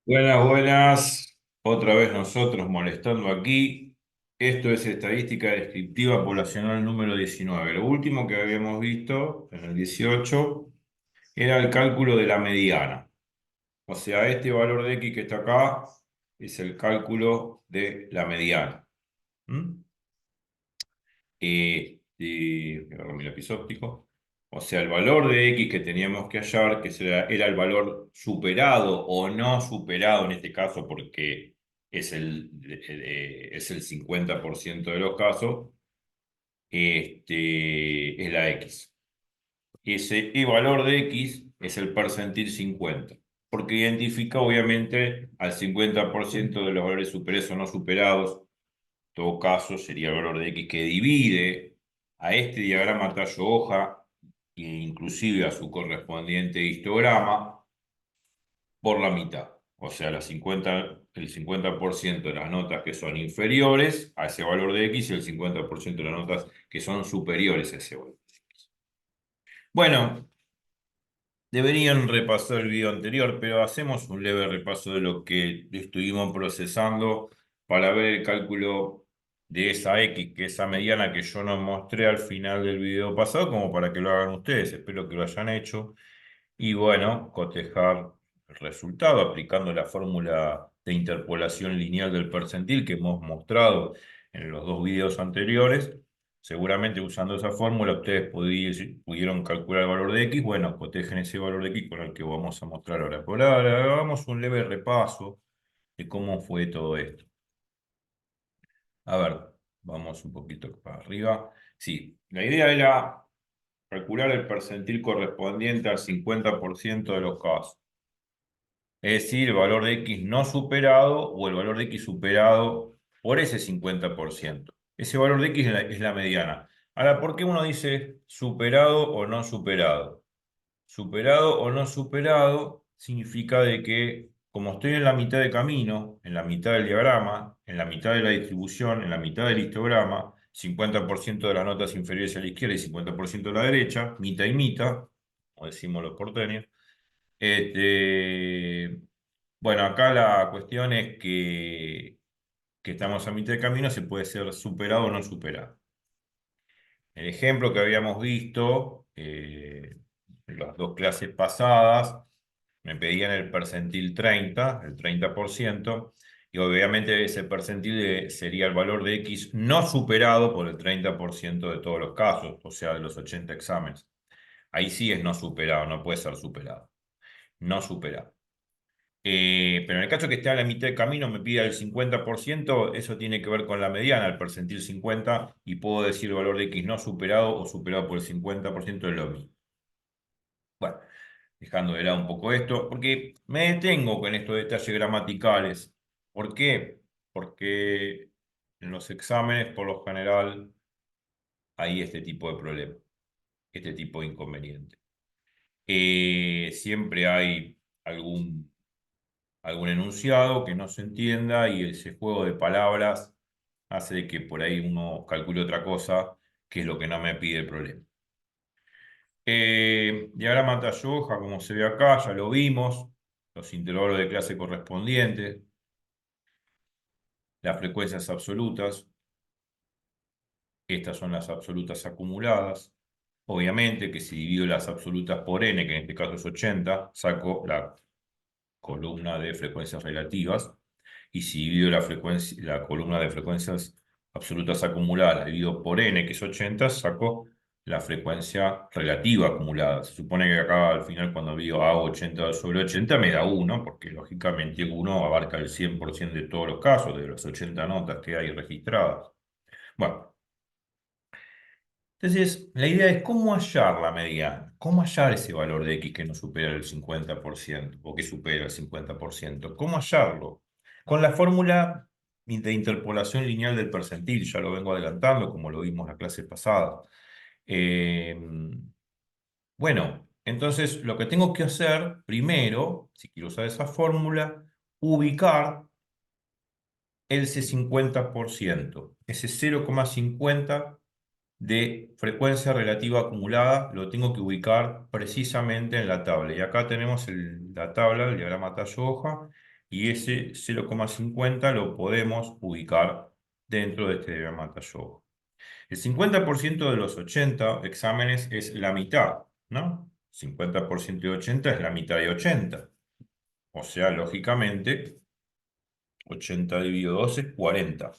Buenas, buenas. Otra vez nosotros molestando aquí. Esto es estadística descriptiva poblacional número 19. Lo último que habíamos visto en el 18 era el cálculo de la mediana. O sea, este valor de X que está acá es el cálculo de la mediana. ¿Mm? Voy a agarrar mi lápiz óptico. O sea, el valor de X que teníamos que hallar, que era el valor superado o no superado en este caso, porque es el 50% de los casos, es la X. Ese valor de X es el percentil 50, porque identifica obviamente al 50% de los valores superados o no superados. Todo caso sería el valor de X que divide a este diagrama tallo-hoja e inclusive a su correspondiente histograma por la mitad. O sea, el 50% de las notas que son inferiores a ese valor de X y el 50% de las notas que son superiores a ese valor. Bueno, deberían repasar el video anterior, pero hacemos un leve repaso de lo que estuvimos procesando para ver el cálculo de esa X, que esa mediana que yo no mostré al final del video pasado, como para que lo hagan ustedes. Espero que lo hayan hecho. Y bueno, cotejar el resultado aplicando la fórmula de interpolación lineal del percentil que hemos mostrado en los dos videos anteriores. Seguramente usando esa fórmula ustedes pudieron calcular el valor de X. Bueno, cotejen ese valor de X con el que vamos a mostrar ahora. Por ahora hagamos un leve repaso de cómo fue todo esto. A ver, vamos un poquito para arriba. Sí, la idea era calcular el percentil correspondiente al 50% de los casos. Es decir, el valor de X no superado o el valor de X superado por ese 50%. Ese valor de X es la mediana. Ahora, ¿por qué uno dice superado o no superado? Superado o no superado significa de que como estoy en la mitad de camino, en la mitad del diagrama, en la mitad de la distribución, en la mitad del histograma, 50% de las notas inferiores a la izquierda y 50% a la derecha, mitad y mitad, como decimos los porteños. Este, bueno, acá la cuestión es que estamos a mitad de camino, se puede ser superado o no superado. El ejemplo que habíamos visto en las dos clases pasadas, me pedían el percentil 30, el 30%, y obviamente ese percentil sería el valor de X no superado por el 30% de todos los casos, o sea, de los 80 exámenes. Ahí sí es no superado, no puede ser superado. No superado. Pero en el caso que esté a la mitad del camino, me pida el 50%, eso tiene que ver con la mediana, el percentil 50, y puedo decir el valor de X no superado o superado por el 50% de lo mismo. Bueno, dejando de lado un poco esto, porque me detengo con estos detalles gramaticales. ¿Por qué? Porque en los exámenes, por lo general, hay este tipo de problema, este tipo de inconveniente. Siempre hay algún enunciado que no se entienda y ese juego de palabras hace de que por ahí uno calcule otra cosa, que es lo que no me pide el problema. Diagrama Taylor-Joy, como se ve acá, ya lo vimos, los intervalos de clase correspondientes, las frecuencias absolutas, estas son las absolutas acumuladas. Obviamente que si divido las absolutas por n, que en este caso es 80, saco la columna de frecuencias relativas. Y si divido la columna de frecuencias absolutas acumuladas, la divido por n, que es 80, saco la frecuencia relativa acumulada. Se supone que acá al final cuando hago 80 sobre 80 me da 1, porque lógicamente 1 abarca el 100% de todos los casos, de las 80 notas que hay registradas. Bueno, entonces la idea es cómo hallar la mediana, cómo hallar ese valor de X que no supera el 50% o que supera el 50%, cómo hallarlo. Con la fórmula de interpolación lineal del percentil, ya lo vengo adelantando como lo vimos la clase pasada. Eh, bueno, entonces lo que tengo que hacer primero, si quiero usar esa fórmula, ubicar ese 50%, ese 0,50 de frecuencia relativa acumulada, lo tengo que ubicar precisamente en la tabla. Y acá tenemos la tabla, el diagrama tallo-hoja, y ese 0,50 lo podemos ubicar dentro de este diagrama de Taylor. El 50% de los 80 exámenes es la mitad, ¿no? 50% de 80 es la mitad de 80. O sea, lógicamente, 80 dividido 2 es 40.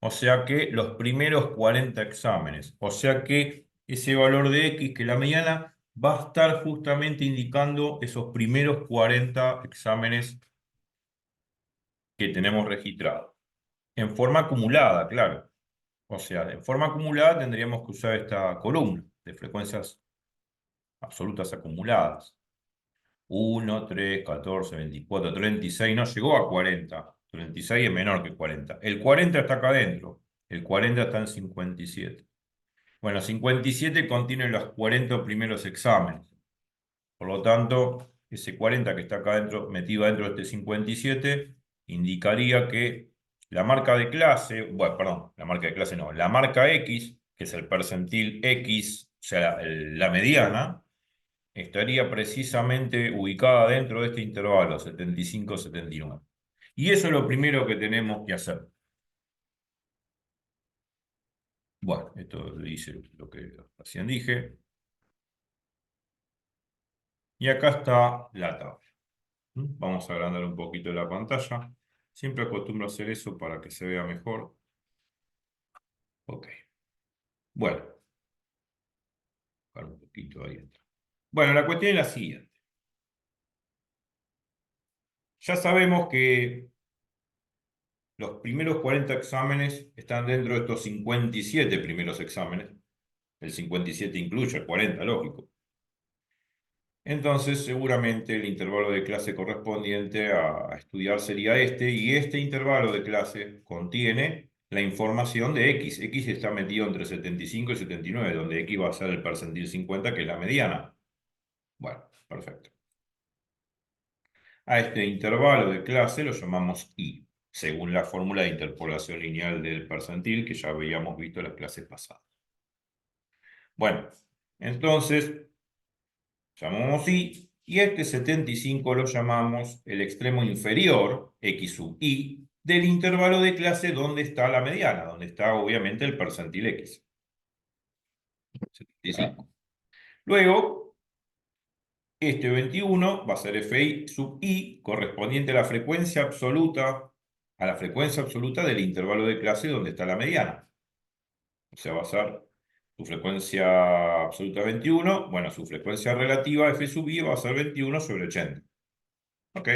O sea que los primeros 40 exámenes. O sea que ese valor de X, que la mediana, va a estar justamente indicando esos primeros 40 exámenes que tenemos registrados. En forma acumulada, claro. O sea, en forma acumulada tendríamos que usar esta columna de frecuencias absolutas acumuladas. 1, 3, 14, 24, 36, no llegó a 40. 36 es menor que 40. El 40 está acá adentro. El 40 está en 57. Bueno, 57 contiene los 40 primeros exámenes. Por lo tanto, ese 40 que está acá adentro, metido dentro de este 57, indicaría que la marca de clase, bueno, perdón, la marca de clase no, la marca X, que es el percentil X, o sea, la mediana, estaría precisamente ubicada dentro de este intervalo, 75-79. Y eso es lo primero que tenemos que hacer. Bueno, esto dice lo que recién dije. Y acá está la tabla. Vamos a agrandar un poquito la pantalla. Siempre acostumbro a hacer eso para que se vea mejor. Ok. Bueno, un poquito ahí. Bueno, la cuestión es la siguiente. Ya sabemos que los primeros 40 exámenes están dentro de estos 57 primeros exámenes. El 57 incluye el 40, lógico. Entonces, seguramente el intervalo de clase correspondiente a estudiar sería este, y este intervalo de clase contiene la información de X. X está metido entre 75 y 79, donde X va a ser el percentil 50, que es la mediana. Bueno, perfecto. A este intervalo de clase lo llamamos I, según la fórmula de interpolación lineal del percentil que ya habíamos visto en las clases pasadas. Bueno, entonces llamamos I, y este 75 lo llamamos el extremo inferior, X sub I, del intervalo de clase donde está la mediana, donde está obviamente el percentil X. 75. Luego, este 21 va a ser Fi sub I, correspondiente a la frecuencia absoluta del intervalo de clase donde está la mediana. O sea, va a ser su frecuencia absoluta 21, bueno, su frecuencia relativa F sub I va a ser 21 sobre 80. Ok.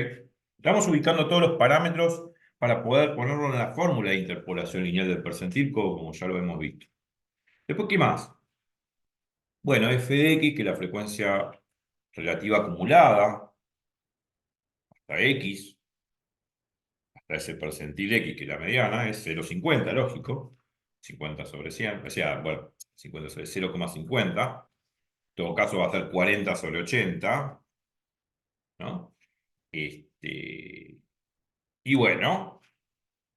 Estamos ubicando todos los parámetros para poder ponerlo en la fórmula de interpolación lineal del percentil, como ya lo hemos visto. Después, ¿qué más? Bueno, f de x, que es la frecuencia relativa acumulada, hasta x, hasta ese percentil x, que es la mediana, es 0,50, lógico. 50 sobre 100, o sea, bueno, 50 sobre 0,50. En todo caso va a ser 40 sobre 80, ¿no? Y bueno,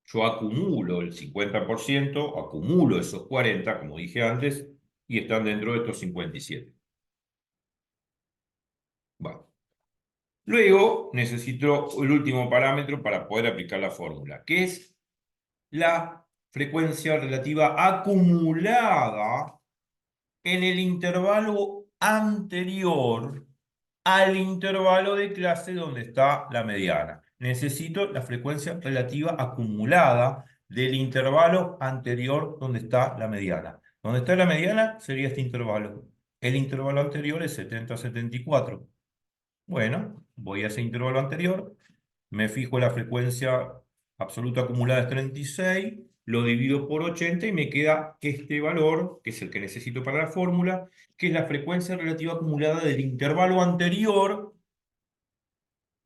yo acumulo el 50%, acumulo esos 40, como dije antes, y están dentro de estos 57. Bueno. Luego necesito el último parámetro para poder aplicar la fórmula, que es la frecuencia relativa acumulada en el intervalo anterior al intervalo de clase donde está la mediana. Necesito la frecuencia relativa acumulada del intervalo anterior donde está la mediana. Donde está la mediana sería este intervalo. El intervalo anterior es 70-74. Bueno, voy a ese intervalo anterior, me fijo la frecuencia absoluta acumulada es 36, lo divido por 80 y me queda este valor, que es el que necesito para la fórmula, que es la frecuencia relativa acumulada del intervalo anterior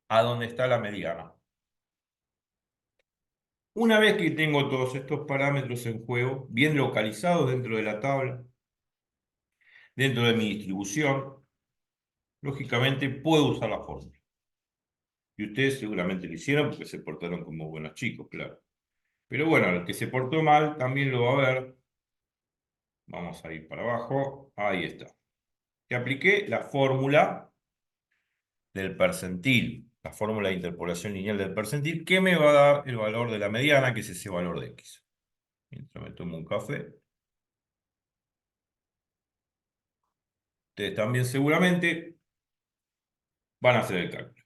a donde está la mediana. Una vez que tengo todos estos parámetros en juego, bien localizados dentro de la tabla, dentro de mi distribución, lógicamente puedo usar la fórmula. Y ustedes seguramente lo hicieron porque se portaron como buenos chicos, claro. Pero bueno, el que se portó mal también lo va a ver. Vamos a ir para abajo. Ahí está. Que apliqué la fórmula del percentil la fórmula de interpolación lineal del percentil, que me va a dar el valor de la mediana, que es ese valor de X. Mientras me tomo un café. Ustedes también seguramente van a hacer el cálculo.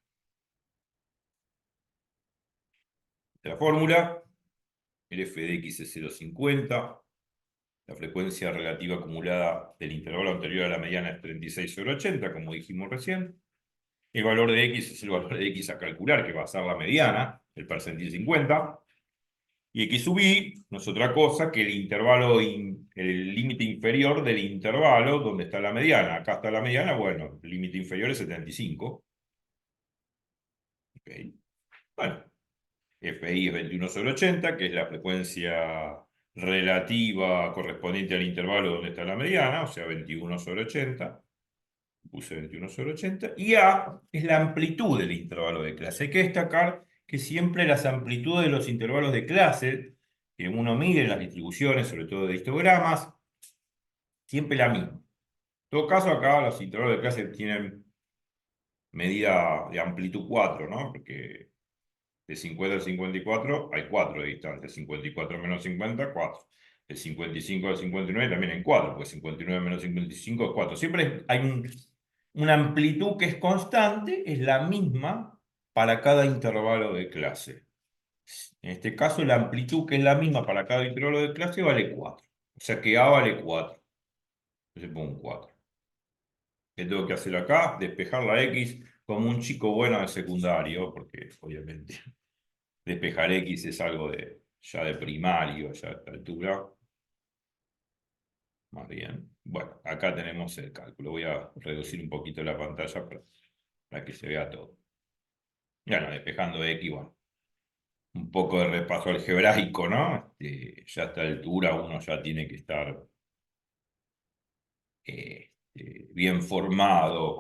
La fórmula, el f de X es 0,50. La frecuencia relativa acumulada del intervalo anterior a la mediana es 36 sobre 80, como dijimos recién. El valor de X es el valor de X a calcular, que va a ser la mediana, el percentil 50. Y X sub I no es otra cosa que el intervalo, el límite inferior del intervalo donde está la mediana. Acá está la mediana, bueno, el límite inferior es 75. Okay. Bueno, FI es 21 sobre 80, que es la frecuencia relativa correspondiente al intervalo donde está la mediana, o sea, 21 sobre 80. Puse 21 sobre 80. Y A es la amplitud del intervalo de clase. Hay que destacar que siempre las amplitudes de los intervalos de clase, que uno mide en las distribuciones, sobre todo de histogramas, siempre la misma. En todo caso, acá los intervalos de clase tienen medida de amplitud 4, ¿no? Porque de 50 al 54 hay 4 de distancia. 54 menos 50, 4. De 55 al 59 también hay 4, porque 59 menos 55 es 4. Siempre hay una amplitud que es constante, es la misma para cada intervalo de clase. En este caso, la amplitud que es la misma para cada intervalo de clase vale 4. O sea que A vale 4. Entonces pongo un 4. ¿Qué tengo que hacer acá? Despejar la X como un chico bueno de secundario, porque obviamente despejar X es algo ya de primario, ya a esta altura. Más bien. Bueno, acá tenemos el cálculo. Voy a reducir un poquito la pantalla para que se vea todo. Bueno, despejando X, bueno, un poco de repaso algebraico, ¿no? Ya a esta altura uno ya tiene que estar bien formado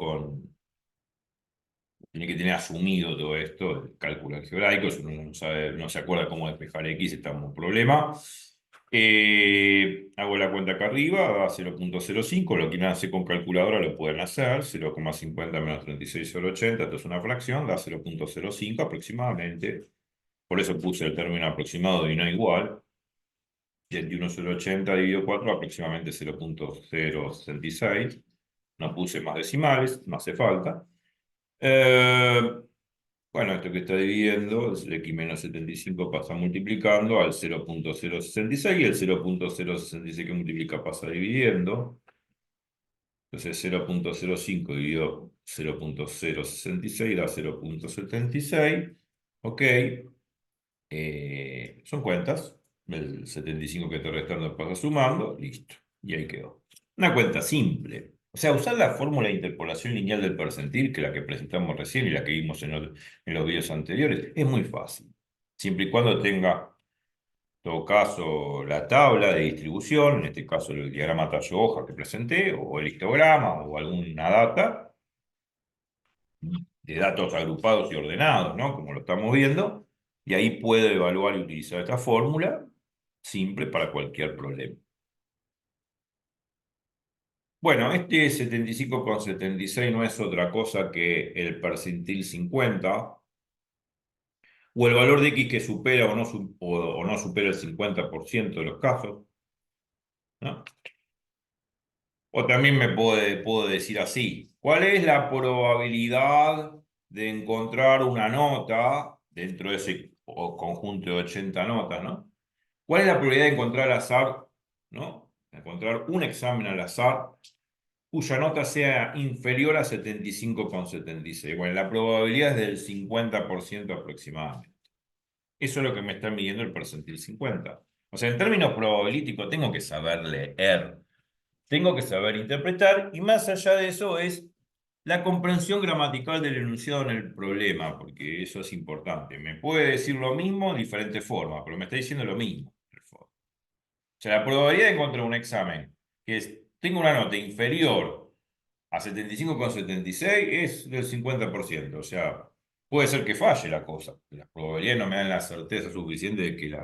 tiene que tener asumido todo esto, el cálculo algebraico. Si uno no sabe, no se acuerda cómo despejar X, estamos en un problema. Hago la cuenta acá arriba, da 0,05. Lo que hace con calculadora lo pueden hacer. 0,50 menos 36 sobre 80, esto es una fracción, da 0,05 aproximadamente. Por eso puse el término aproximado y no igual. 21 sobre 80 dividido 4, aproximadamente 0,066. No puse más decimales, no hace falta. Bueno, esto que está dividiendo, el x menos 75 pasa multiplicando al 0,066 y el 0,066 que multiplica pasa dividiendo. Entonces 0,05 dividido 0,066 da 0,76. Ok. Son cuentas. El 75 que estoy restando pasa sumando. Listo. Y ahí quedó. Una cuenta simple. O sea, usar la fórmula de interpolación lineal del percentil, que es la que presentamos recién y la que vimos en los videos anteriores, es muy fácil. Siempre y cuando tenga, en todo caso, la tabla de distribución, en este caso el diagrama tallo-hoja que presenté, o el histograma, o alguna data, de datos agrupados y ordenados, ¿no? Como lo estamos viendo, y ahí puedo evaluar y utilizar esta fórmula simple para cualquier problema. Bueno, este 75,76 no es otra cosa que el percentil 50, o el valor de X que supera o no supera el 50% de los casos, ¿no? O también puedo decir así: ¿cuál es la probabilidad de encontrar una nota dentro de ese conjunto de 80 notas, ¿no? ¿Cuál es la probabilidad de encontrar al azar, ¿no? De encontrar un examen al azar cuya nota sea inferior a 75,76? Bueno, la probabilidad es del 50% aproximadamente. Eso es lo que me está midiendo el percentil 50. O sea, en términos probabilísticos tengo que saber leer, tengo que saber interpretar, y más allá de eso es la comprensión gramatical del enunciado en el problema, porque eso es importante. Me puede decir lo mismo de diferentes formas, pero me está diciendo lo mismo. O sea, la probabilidad de encontrar un examen tenga una nota inferior a 75,76 es del 50%. O sea, puede ser que falle la cosa. Las probabilidades no me dan la certeza suficiente de que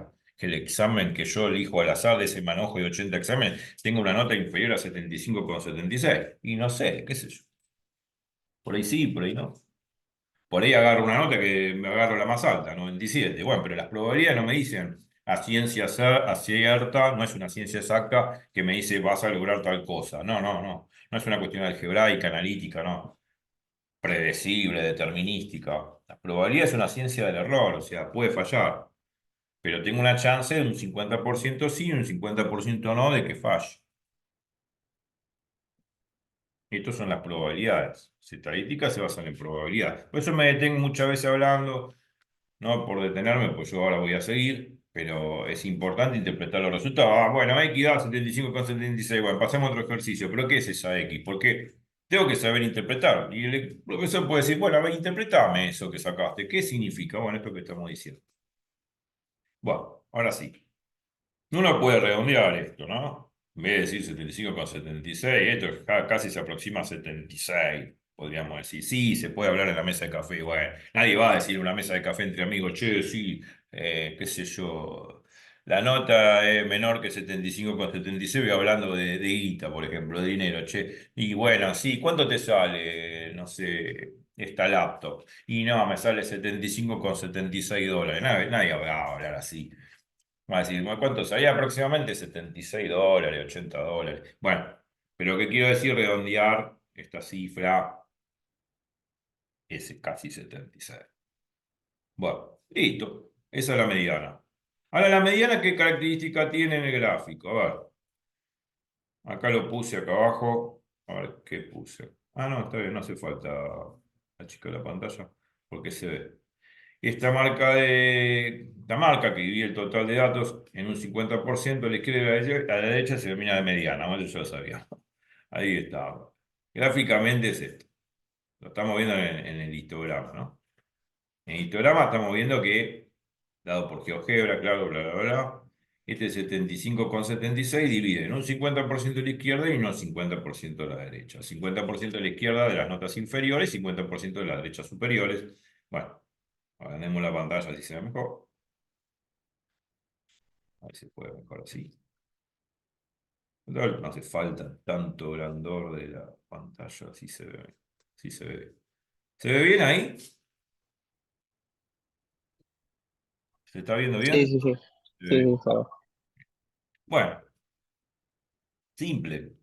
el examen que yo elijo al azar de ese manojo de 80 exámenes tenga una nota inferior a 75,76. Y no sé, qué sé yo. Por ahí sí, por ahí no. Por ahí agarro una nota que me agarro la más alta, 97. Bueno, pero las probabilidades no me dicen a ciencia cierta, no es una ciencia exacta que me dice vas a lograr tal cosa. No, no, no. No es una cuestión algebraica, analítica, no. Predecible, determinística. La probabilidad es una ciencia del error, o sea, puede fallar. Pero tengo una chance de un 50% sí y un 50% no de que falle. Estas son las probabilidades. Estadísticas se basan en probabilidades. Por eso me detengo muchas veces hablando, no por detenerme, pues yo ahora voy a seguir, pero es importante interpretar los resultados. Ah, bueno, X da 75,76. Bueno, pasemos a otro ejercicio. ¿Pero qué es esa X? Porque tengo que saber interpretar. Y el profesor puede decir, bueno, a ver, interpretame eso que sacaste. ¿Qué significa? Bueno, esto que estamos diciendo. Bueno, ahora sí. Uno puede redondear esto, ¿no? En vez de decir 75,76, esto casi se aproxima a 76, podríamos decir. Sí, se puede hablar en la mesa de café. Bueno, nadie va a decir en una mesa de café entre amigos, che, sí, qué sé yo, la nota es menor que 75,76, voy hablando de guita, por ejemplo, de dinero, che. Y bueno, sí, ¿cuánto te sale, no sé, esta laptop? Y no, me sale $75,76. Nadie va a hablar así. Va a decir, "Bueno, ¿cuánto salía aproximadamente? $76, $80. Bueno, pero lo que quiero decir, redondear esta cifra es casi 76. Bueno, listo. Esa es la mediana. Ahora, la mediana, ¿qué característica tiene en el gráfico? A ver, acá lo puse acá abajo. A ver, ¿qué puse? Ah, no, está bien, no hace falta achicar la pantalla porque se ve. Esta marca que divide el total de datos en un 50% a la izquierda y a la derecha se denomina de mediana, bueno, eso ya lo sabía. Ahí está. Gráficamente es esto. Lo estamos viendo en el histograma, ¿no? En el histograma estamos viendo que, dado por GeoGebra, claro, bla, bla, bla, este 75,76 divide en un 50% a la izquierda y un 50% a la derecha. 50% a la izquierda de las notas inferiores, 50% de las derechas superiores. Bueno, agrandemos la pantalla así se ve mejor. A ver si puede mejor así. Total, no hace falta tanto grandor de la pantalla, así se ve. Así se ve. ¿Se ve bien ahí? ¿Se está viendo Sí, bien? sí, sí. Se ve Sí, bien. sí, claro. Bueno, simple.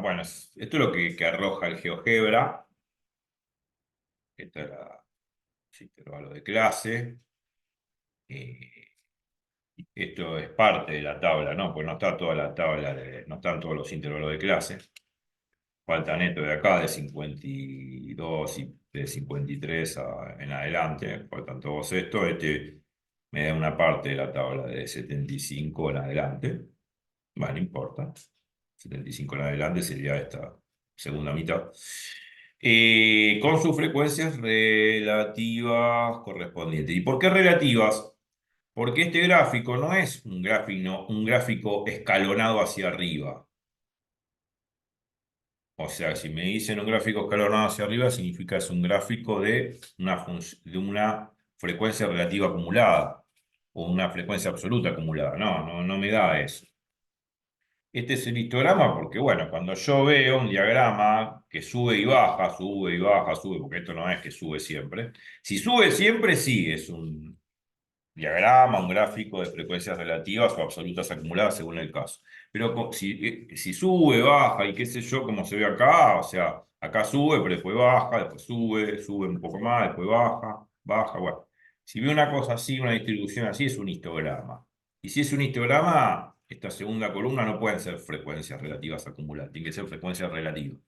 Bueno, esto es lo que arroja el GeoGebra. Esto era sí, intervalo de clase. Eh, Esto es parte de la tabla, ¿no? Pues no está toda la tabla, no están todos los intervalos de clase. Falta neto de acá de 52 y de 53 en adelante, faltan todos estos. Este me da una parte de la tabla de 75 en adelante. Bueno, no importa. 75 en adelante sería esta segunda mitad. Con sus frecuencias relativas correspondientes. ¿Y por qué relativas? Porque este gráfico no es un gráfico escalonado hacia arriba. O sea, si me dicen un gráfico escalonado hacia arriba, significa que es un gráfico de una frecuencia relativa acumulada o una frecuencia absoluta acumulada. No, no, no me da eso. Este es el histograma porque, bueno, cuando yo veo un diagrama que sube y baja, sube y baja, sube, porque esto no es que sube siempre. Si sube siempre, sí, es un diagrama, un gráfico de frecuencias relativas o absolutas acumuladas según el caso. Pero si sube, baja y qué sé yo, como se ve acá, o sea, acá sube, pero después baja, después sube, sube un poco más, después baja, baja, bueno. Si ve una cosa así, una distribución así, es un histograma. Y si es un histograma, esta segunda columna no pueden ser frecuencias relativas acumuladas, tienen que ser frecuencias relativas.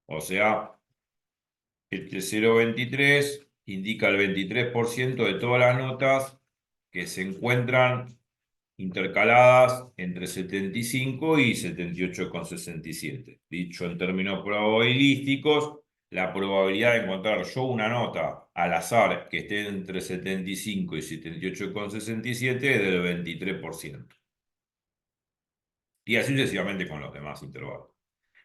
O sea, este 0,23 indica el 23% de todas las notas que se encuentran intercaladas entre 75 y 78,67. Dicho en términos probabilísticos, la probabilidad de encontrar yo una nota al azar que esté entre 75 y 78,67 es del 23%. Y así sucesivamente con los demás intervalos.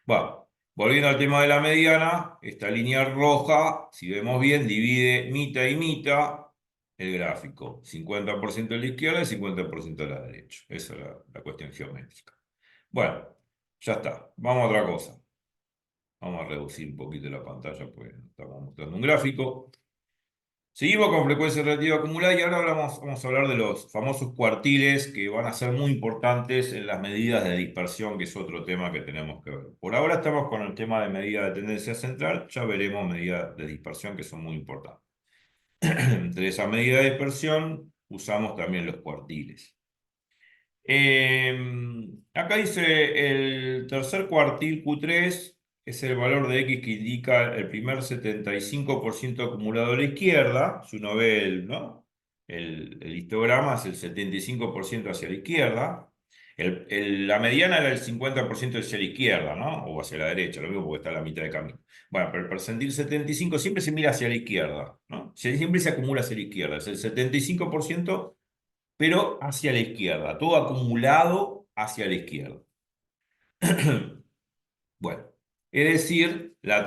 Bueno, volviendo al tema de la mediana, esta línea roja, si vemos bien, divide mitad y mitad el gráfico. 50% a la izquierda y 50% a la derecha. Esa es la cuestión geométrica. Bueno, ya está. Vamos a otra cosa. Vamos a reducir un poquito la pantalla, pues estamos mostrando un gráfico. Seguimos con frecuencia relativa acumulada y ahora vamos a hablar de los famosos cuartiles que van a ser muy importantes en las medidas de dispersión, que es otro tema que tenemos que ver. Por ahora estamos con el tema de medida de tendencia central, ya veremos medidas de dispersión que son muy importantes. Entre esa medida de dispersión usamos también los cuartiles. Acá dice el tercer cuartil Q3 es el valor de X que indica el primer 75% acumulado a la izquierda. Si uno ve ¿no? el histograma, es el 75% hacia la izquierda. La mediana era el 50% hacia la izquierda, ¿no? O hacia la derecha, lo mismo porque está a la mitad de camino. Bueno, pero el percentil 75 siempre se mira hacia la izquierda, ¿no? Siempre se acumula hacia la izquierda. Es el 75% pero hacia la izquierda, todo acumulado hacia la izquierda. Bueno, es decir, las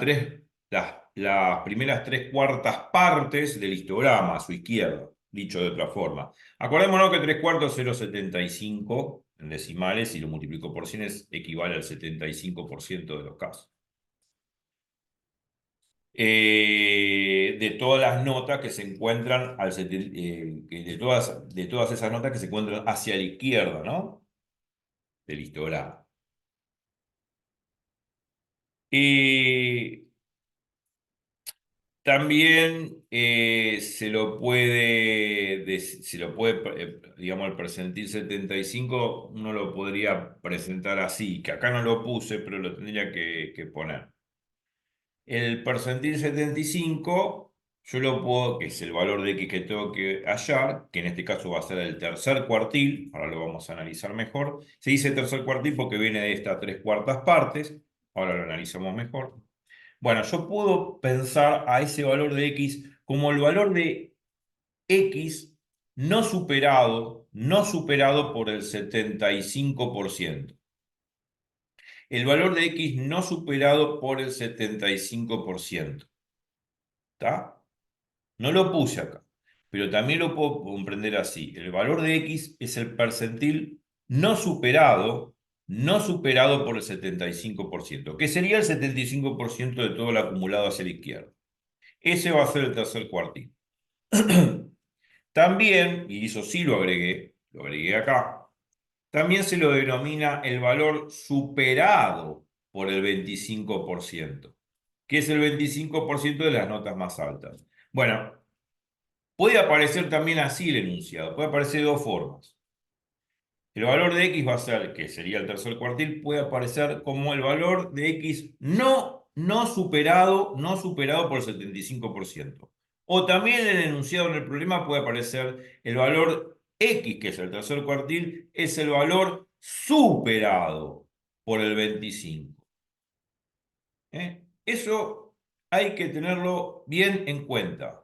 primeras tres cuartas partes del histograma a su izquierda, dicho de otra forma. Acordémonos que 3 cuartos es 0,75 en decimales, si lo multiplico por 100 equivale al 75% de los casos. De todas las notas que se encuentran de todas esas notas que se encuentran hacia la izquierda, ¿no? Del histograma. Y también digamos, el percentil 75 uno lo podría presentar así, que acá no lo puse, pero lo tendría que poner. El percentil 75 yo lo puedo, que es el valor de X que tengo que hallar, que en este caso va a ser el tercer cuartil, ahora lo vamos a analizar mejor. Se dice tercer cuartil porque viene de estas 3 cuartas partes, ahora lo analizamos mejor. Bueno, yo puedo pensar a ese valor de X como el valor de X no superado por el 75%. El valor de X no superado por el 75%. ¿Está? No lo puse acá, pero también lo puedo comprender así. El valor de X es el percentil no superado por el 75%, que sería el 75% de todo el acumulado hacia la izquierda. Ese va a ser el tercer cuartil. También, y eso sí lo agregué acá, también se lo denomina el valor superado por el 25%, que es el 25% de las notas más altas. Bueno, puede aparecer también así el enunciado, puede aparecer de dos formas. El valor de X va a ser, que sería el tercer cuartil, puede aparecer como el valor de X no superado por el 75%. O también en el enunciado en el problema puede aparecer el valor X, que es el tercer cuartil, es el valor superado por el 25%. Eso hay que tenerlo bien en cuenta.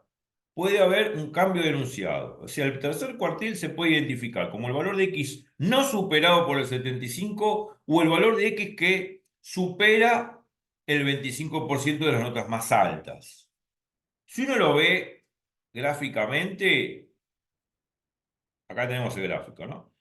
Puede haber un cambio de enunciado. O sea, el tercer cuartil se puede identificar como el valor de X no superado por el 75 o el valor de X que supera el 25% de las notas más altas. Si uno lo ve gráficamente, acá tenemos el gráfico, ¿no?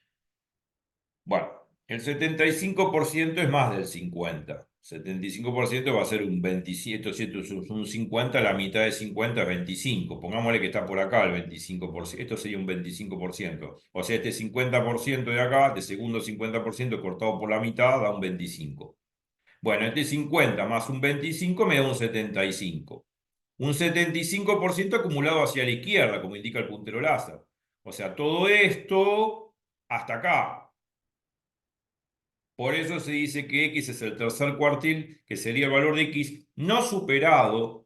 Bueno, el 75% es más del 50. 75% va a ser un 27, si esto es un 50, la mitad de 50 es 25. Pongámosle que está por acá el 25%. Esto sería un 25%. O sea, este 50% de acá, este segundo 50% cortado por la mitad, da un 25. Bueno, este 50 más un 25 me da un 75. Un 75% acumulado hacia la izquierda, como indica el puntero láser. O sea, todo esto hasta acá. Por eso se dice que X es el tercer cuartil, que sería el valor de X no superado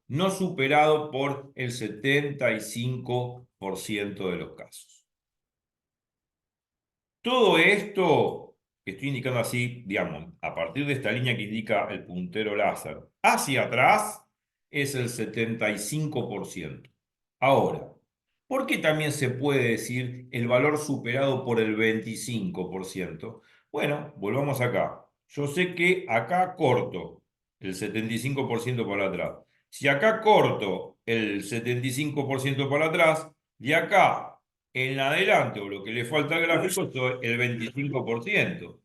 por el 75% de los casos. Todo esto que estoy indicando así, digamos, a partir de esta línea que indica el puntero láser, hacia atrás es el 75%. Ahora, ¿por qué también se puede decir el valor superado por el 25%? Bueno, volvamos acá. Yo sé que acá corto el 75% para atrás. Si acá corto el 75% para atrás, de acá en adelante, o lo que le falta al gráfico, es el 25%.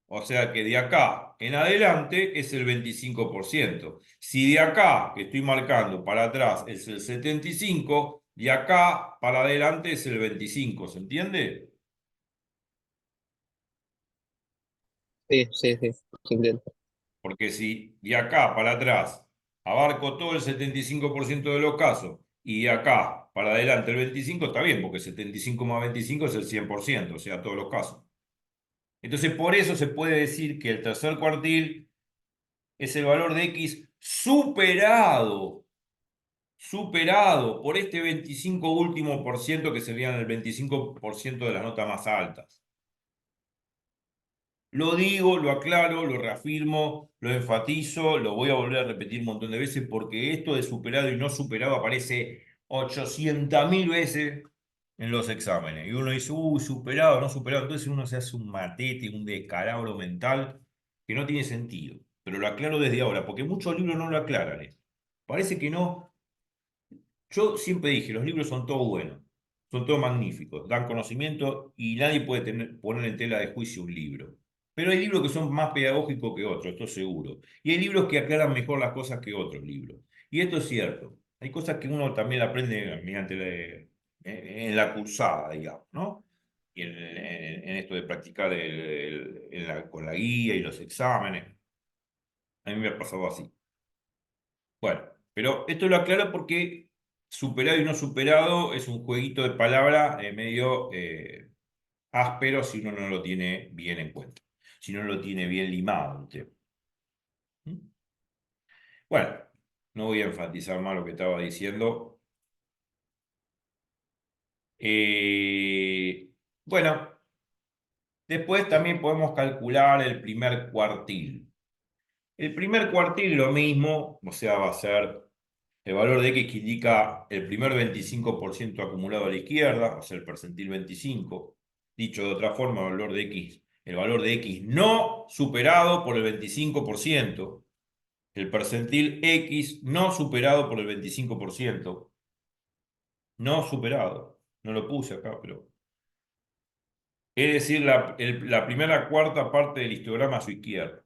O sea que de acá en adelante es el 25%. Si de acá, que estoy marcando para atrás, es el 75%, de acá para adelante es el 25%. ¿Se entiende? Sí, sí, sí, se entiende. Porque si de acá para atrás abarco todo el 75% de los casos y de acá para adelante el 25%, está bien, porque 75 más 25 es el 100%, o sea, todos los casos. Entonces, por eso se puede decir que el tercer cuartil es el valor de X superado por este 25 último por ciento que serían el 25% de las notas más altas. Lo digo, lo aclaro, lo reafirmo, lo enfatizo, lo voy a volver a repetir un montón de veces porque esto de superado y no superado aparece 800.000 veces en los exámenes. Y uno dice, superado, no superado. Entonces uno se hace un matete, un descalabro mental que no tiene sentido. Pero lo aclaro desde ahora, porque muchos libros no lo aclaran. Parece que no. Yo siempre dije, los libros son todos buenos, son todos magníficos, dan conocimiento y nadie puede poner en tela de juicio un libro. Pero hay libros que son más pedagógicos que otros, esto seguro. Y hay libros que aclaran mejor las cosas que otros libros. Y esto es cierto. Hay cosas que uno también aprende mediante en la cursada, digamos, ¿no? Y en esto de practicar con la guía y los exámenes. A mí me ha pasado así. Bueno, pero esto lo aclaro porque superado y no superado es un jueguito de palabras medio áspero si uno no lo tiene bien en cuenta, si no lo tiene bien limado el tema. ¿Mm? Bueno, no voy a enfatizar más lo que estaba diciendo. Eh, bueno, después también podemos calcular el primer cuartil. El primer cuartil lo mismo, o sea, va a ser el valor de X que indica el primer 25% acumulado a la izquierda, o sea, el percentil 25. Dicho de otra forma, el valor de X no superado por el 25%, el percentil X no superado por el 25%, no superado. No lo puse acá, pero... Es decir, la primera cuarta parte del histograma a su izquierda.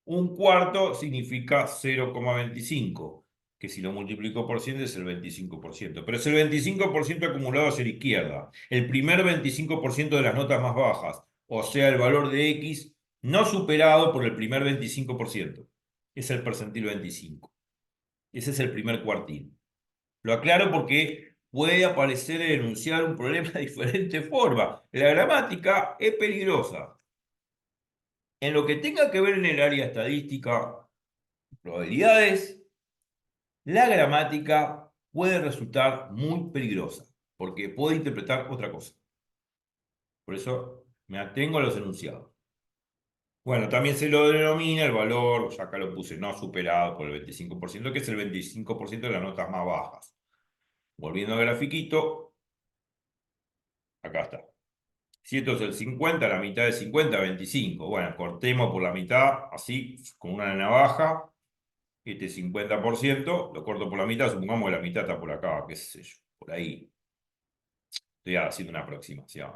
Un cuarto significa 0,25, que si lo multiplico por 100 es el 25%. Pero es el 25% acumulado hacia la izquierda. El primer 25% de las notas más bajas, o sea, el valor de X no superado por el primer 25%. Es el percentil 25. Ese es el primer cuartil. Lo aclaro porque puede aparecer en el enunciado un problema de diferente forma. La gramática es peligrosa. En lo que tenga que ver en el área estadística, probabilidades, la gramática puede resultar muy peligrosa, porque puede interpretar otra cosa. Por eso me atengo a los enunciados. Bueno, también se lo denomina el valor, ya acá lo puse, no superado por el 25%, que es el 25% de las notas más bajas. Volviendo al grafiquito, acá está. Si esto es el 50, la mitad de 50, 25. Bueno, cortemos por la mitad, así, con una navaja. Este 50% lo corto por la mitad, supongamos que la mitad está por acá, qué sé yo, por ahí. Estoy haciendo una aproximación.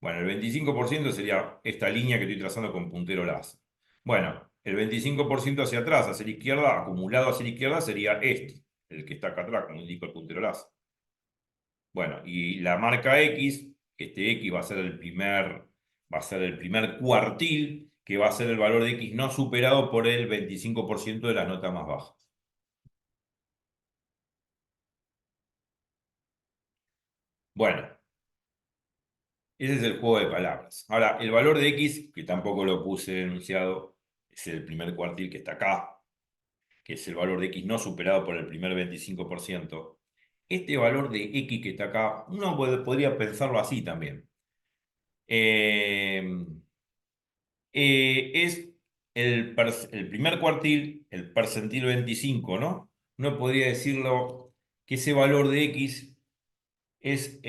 Bueno, el 25% sería esta línea que estoy trazando con puntero láser. Bueno, el 25% hacia atrás, hacia la izquierda, acumulado hacia la izquierda, sería este, el que está acá atrás, como indico el puntero láser. Bueno, y la marca X, este X va a ser el primer cuartil, que va a ser el valor de X no superado por el 25% de las notas más bajas. Bueno, ese es el juego de palabras. Ahora, el valor de X, que tampoco lo puse enunciado, es el primer cuartil que está acá, que es el valor de X no superado por el primer 25%. Este valor de X que está acá, uno podría pensarlo así también. Eh, es el primer cuartil, el percentil 25, ¿no? Uno podría decirlo que ese valor de X es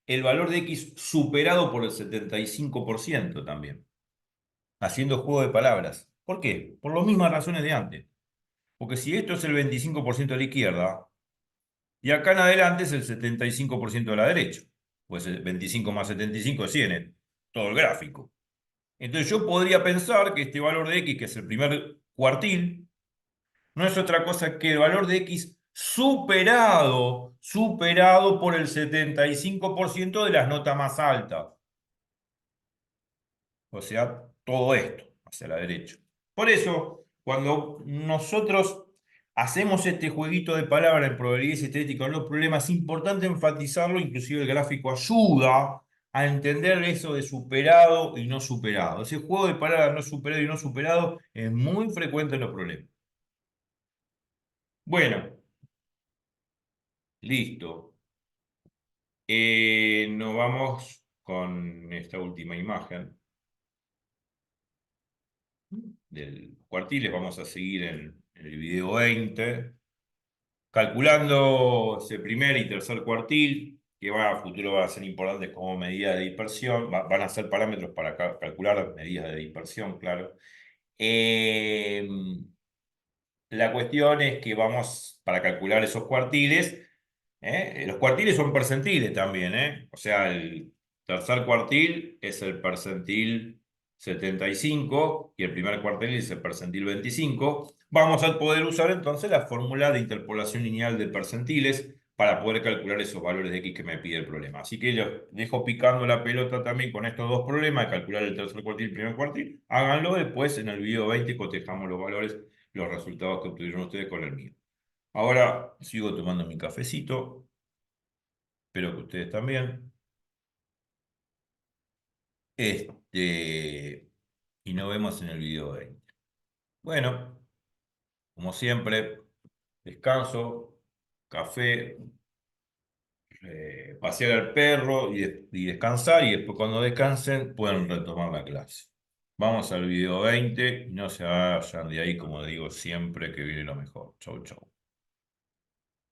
el valor de X superado por el 75% también, haciendo juego de palabras. ¿Por qué? Por las mismas razones de antes. Porque si esto es el 25% de la izquierda, y acá en adelante es el 75% de la derecha, pues el 25 más 75 es 100, todo el gráfico. Entonces yo podría pensar que este valor de x, que es el primer cuartil, no es otra cosa que el valor de x superado por el 75% de las notas más altas. O sea, todo esto hacia la derecha. Por eso, cuando nosotros hacemos este jueguito de palabras en probabilidad y estadística con los problemas, es importante enfatizarlo, inclusive el gráfico ayuda a entender eso de superado y no superado. Ese juego de palabras no superado y no superado es muy frecuente en los problemas. Bueno, listo. Nos vamos con esta última imagen del cuartiles. Vamos a seguir en el video 20, calculando ese primer y tercer cuartil, que a futuro van a ser importantes como medida de dispersión. Van a ser parámetros para calcular medidas de dispersión, claro. Eh, la cuestión es que vamos, para calcular esos cuartiles, los cuartiles son percentiles también, ¿eh? O sea, el tercer cuartil es el percentil 75 y el primer cuartil es el percentil 25. Vamos a poder usar entonces la fórmula de interpolación lineal de percentiles para poder calcular esos valores de x que me pide el problema. Así que los dejo picando la pelota también con estos dos problemas, de calcular el tercer cuartil y el primer cuartil. Háganlo después en el video 20, cotejamos los valores, los resultados que obtuvieron ustedes con el mío. Ahora sigo tomando mi cafecito, espero que ustedes también. Y nos vemos en el video 20. Bueno, como siempre, descanso, café, pasear al perro y descansar, y después cuando descansen pueden retomar la clase. Vamos al video 20 y no se vayan de ahí, como digo siempre, que viene lo mejor. Chau, chau.